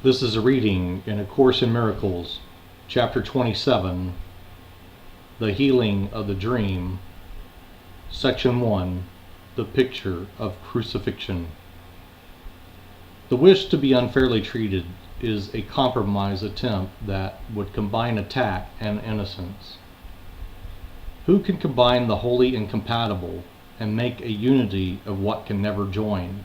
This is a reading in A Course in Miracles, Chapter 27, The Healing of the Dream, Section 1, The Picture of Crucifixion. The wish to be unfairly treated is a compromise attempt that would combine attack and innocence. Who can combine the holy and compatible and make a unity of what can never join?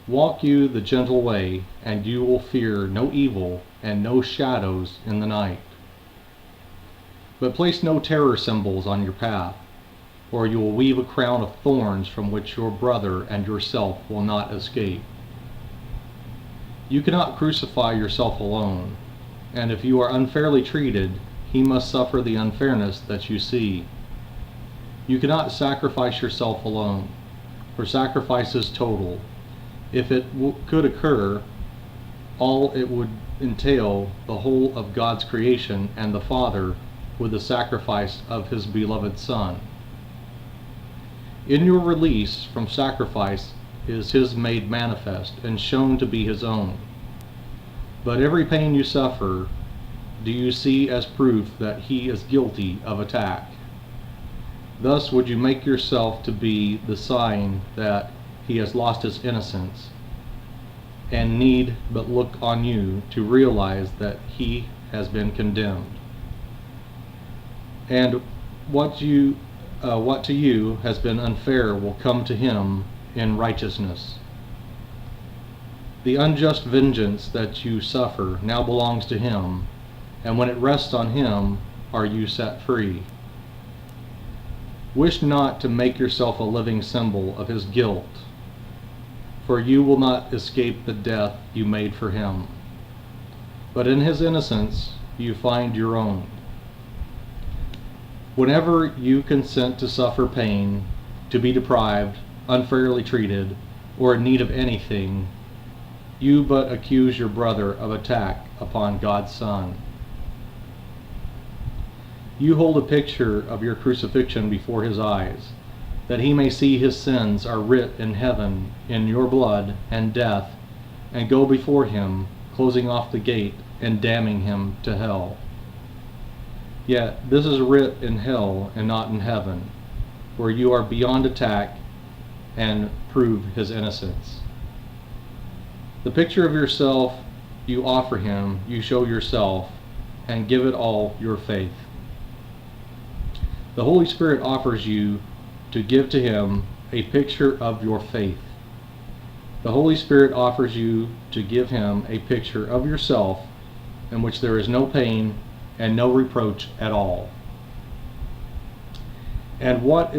Walk you the gentle way, and you will fear no evil and no shadows in the night. But place no terror symbols on your path, or you will weave a crown of thorns from which your brother and yourself will not escape. You cannot crucify yourself alone, and if you are unfairly treated, he must suffer the unfairness that you see. You cannot sacrifice yourself alone, for sacrifice is total. If it could occur, all it would entail the whole of God's creation and the Father with the sacrifice of His beloved Son. In your release from sacrifice is His made manifest and shown to be His own. But every pain you suffer, do you see as proof that He is guilty of attack? Thus would you make yourself to be the sign that He has lost his innocence, and need but look on you to realize that he has been condemned. And what to you has been unfair will come to him in righteousness. The unjust vengeance that you suffer now belongs to him, and when it rests on him are you set free. Wish not to make yourself a living symbol of his guilt, for you will not escape the death you made for him. But in his innocence you find your own. Whenever you consent to suffer pain, to be deprived, unfairly treated, or in need of anything, you but accuse your brother of attack upon God's Son. You hold a picture of your crucifixion before his eyes, that he may see his sins are writ in heaven in your blood and death, and go before him, closing off the gate and damning him to hell. Yet this is writ in hell and not in heaven, where you are beyond attack and prove his innocence. The picture of yourself you offer him, you show yourself, and give it all your faith. The Holy Spirit offers you to give to him a picture of your faith. The Holy Spirit offers you to give him a picture of yourself in which there is no pain and no reproach at all. And what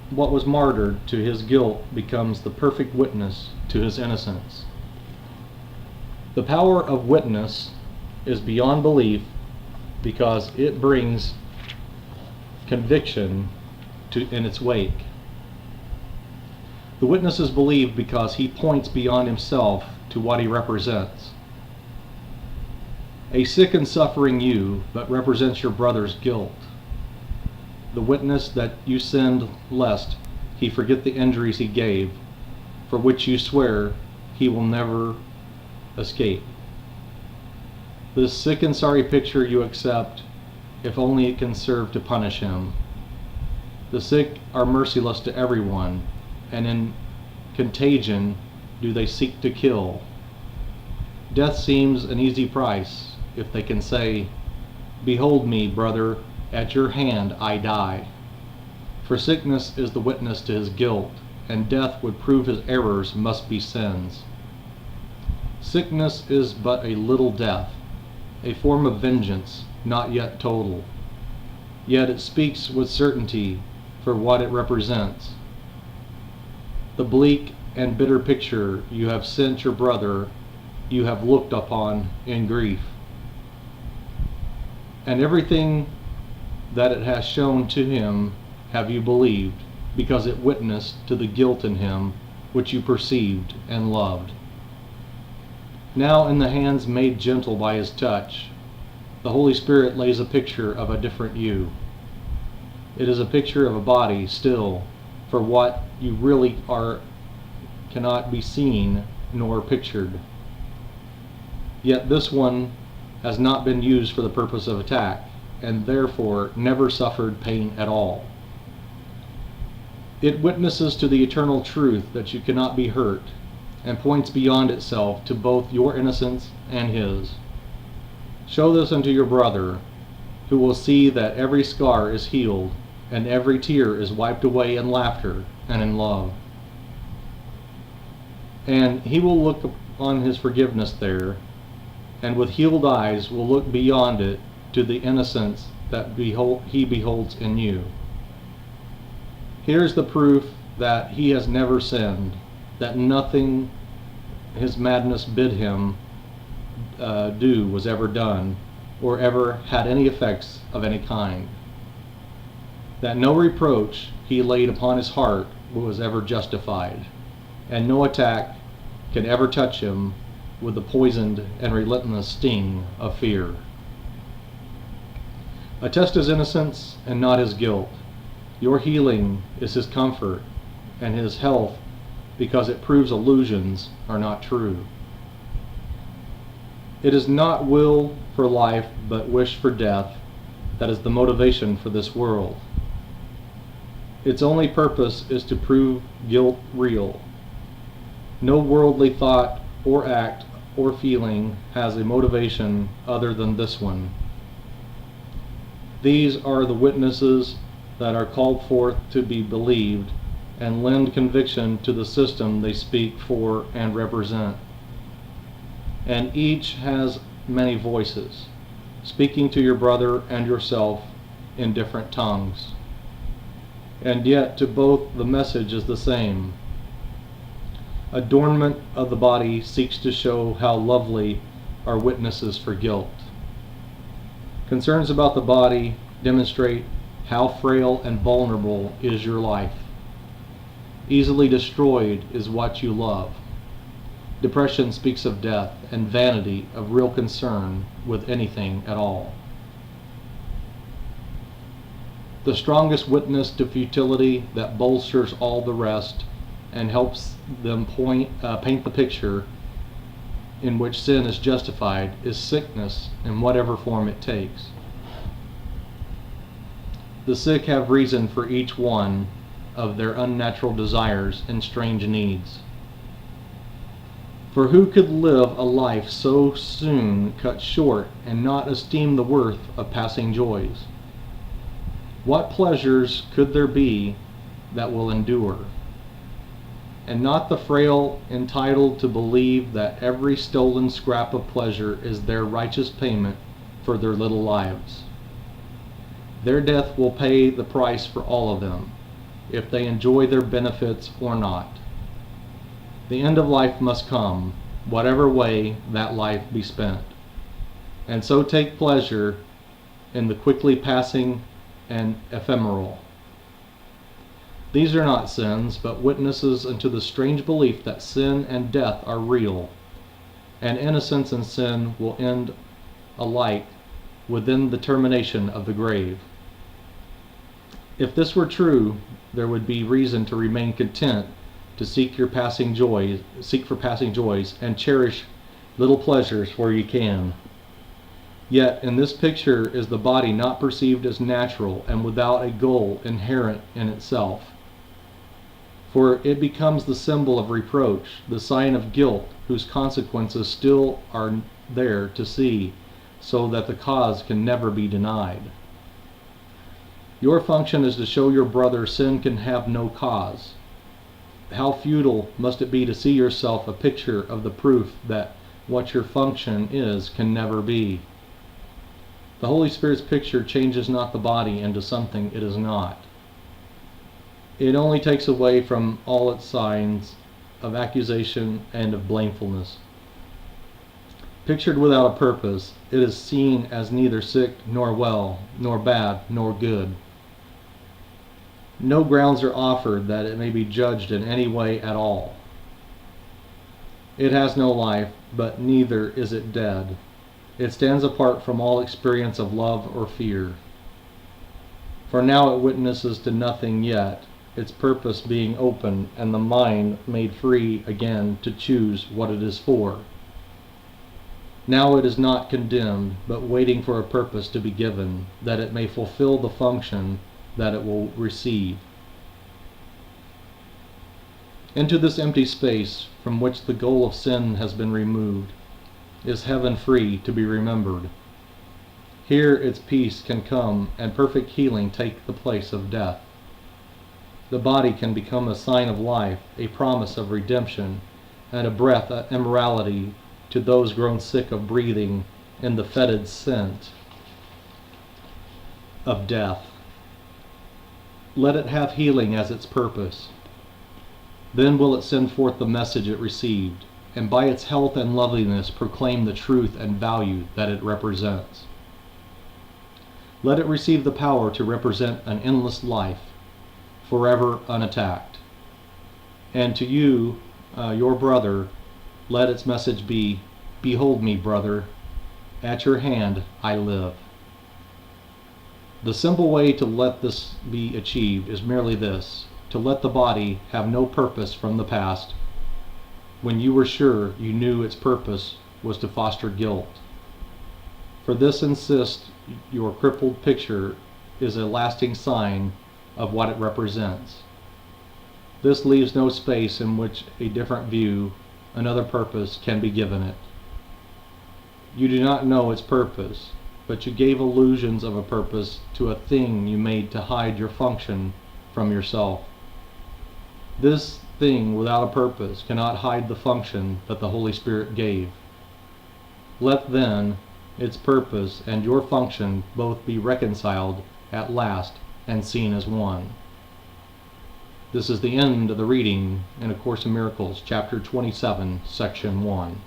was martyred to his guilt becomes the perfect witness to his innocence. The power of witness is beyond belief because it brings conviction in its wake. The witness is believed because he points beyond himself to what he represents. A sick and suffering you but represents your brother's guilt. The witness that you sinned lest he forget the injuries he gave, for which you swear he will never escape. This sick and sorry picture you accept, if only it can serve to punish him. The sick are merciless to everyone, and in contagion do they seek to kill. Death seems an easy price, if they can say, "Behold me, brother, at your hand I die." For sickness is the witness to his guilt, and death would prove his errors must be sins. Sickness is but a little death, a form of vengeance, not yet total. Yet it speaks with certainty for what it represents. The bleak and bitter picture you have sent your brother, you have looked upon in grief. And everything that it has shown to him have you believed, because it witnessed to the guilt in him which you perceived and loved. Now in the hands made gentle by his touch, the Holy Spirit lays a picture of a different you. It is a picture of a body still, for what you really are cannot be seen nor pictured. Yet this one has not been used for the purpose of attack, and therefore never suffered pain at all. It witnesses to the eternal truth that you cannot be hurt, and points beyond itself to both your innocence and his. Show this unto your brother, who will see that every scar is healed, and every tear is wiped away in laughter and in love. And he will look on his forgiveness there, and with healed eyes will look beyond it to the innocence that he beholds in you. Here's the proof that he has never sinned, that nothing his madness bid him do was ever done, or ever had any effects of any kind. That no reproach he laid upon his heart was ever justified, and no attack can ever touch him with the poisoned and relentless sting of fear. Attest his innocence and not his guilt. Your healing is his comfort, and his health, because it proves illusions are not true. It is not will for life, but wish for death, that is the motivation for this world. Its only purpose is to prove guilt real. No worldly thought or act or feeling has a motivation other than this one. These are the witnesses that are called forth to be believed and lend conviction to the system they speak for and represent. And each has many voices, speaking to your brother and yourself in different tongues. And yet to both the message is the same. Adornment of the body seeks to show how lovely are witnesses for guilt. Concerns about the body demonstrate how frail and vulnerable is your life. Easily destroyed is what you love. Depression speaks of death, and vanity of real concern with anything at all. The strongest witness to futility that bolsters all the rest and helps them paint the picture in which sin is justified is sickness in whatever form it takes. The sick have reason for each one of their unnatural desires and strange needs. For who could live a life so soon cut short and not esteem the worth of passing joys? What pleasures could there be that will endure? And not the frail entitled to believe that every stolen scrap of pleasure is their righteous payment for their little lives. Their death will pay the price for all of them, if they enjoy their benefits or not. The end of life must come, whatever way that life be spent. And so take pleasure in the quickly passing and ephemeral. These are not sins, but witnesses unto the strange belief that sin and death are real, and innocence and sin will end alike within the termination of the grave. If this were true, there would be reason to remain content to seek for passing joys, and cherish little pleasures where you can. Yet in this picture is the body not perceived as natural and without a goal inherent in itself. For it becomes the symbol of reproach, the sign of guilt, whose consequences still are there to see, so that the cause can never be denied. Your function is to show your brother sin can have no cause. How futile must it be to see yourself a picture of the proof that what your function is can never be. The Holy Spirit's picture changes not the body into something it is not. It only takes away from all its signs of accusation and of blamefulness. Pictured without a purpose, it is seen as neither sick nor well, nor bad nor good. No grounds are offered that it may be judged in any way at all. It has no life, but neither is it dead. It stands apart from all experience of love or fear. For now it witnesses to nothing yet, its purpose being open and the mind made free again to choose what it is for. Now it is not condemned, but waiting for a purpose to be given, that it may fulfill the function that it will receive. Into this empty space, from which the goal of sin has been removed, is heaven free to be remembered. Here its peace can come and perfect healing take the place of death. The body can become a sign of life, a promise of redemption, and a breath of immortality to those grown sick of breathing in the fetid scent of death. Let it have healing as its purpose. Then will it send forth the message it received, and by its health and loveliness proclaim the truth and value that it represents. Let it receive the power to represent an endless life, forever unattacked. And to you, your brother, let its message be, "Behold me, brother, at your hand I live." The simple way to let this be achieved is merely this: to let the body have no purpose from the past, when you were sure you knew its purpose was to foster guilt. For this insist your crippled picture is a lasting sign of what it represents. This leaves no space in which a different view, another purpose, can be given it. You do not know its purpose, but you gave illusions of a purpose to a thing you made to hide your function from yourself. This thing without a purpose cannot hide the function that the Holy Spirit gave. Let then its purpose and your function both be reconciled at last and seen as one. This is the end of the reading in A Course in Miracles, chapter 27, section 1.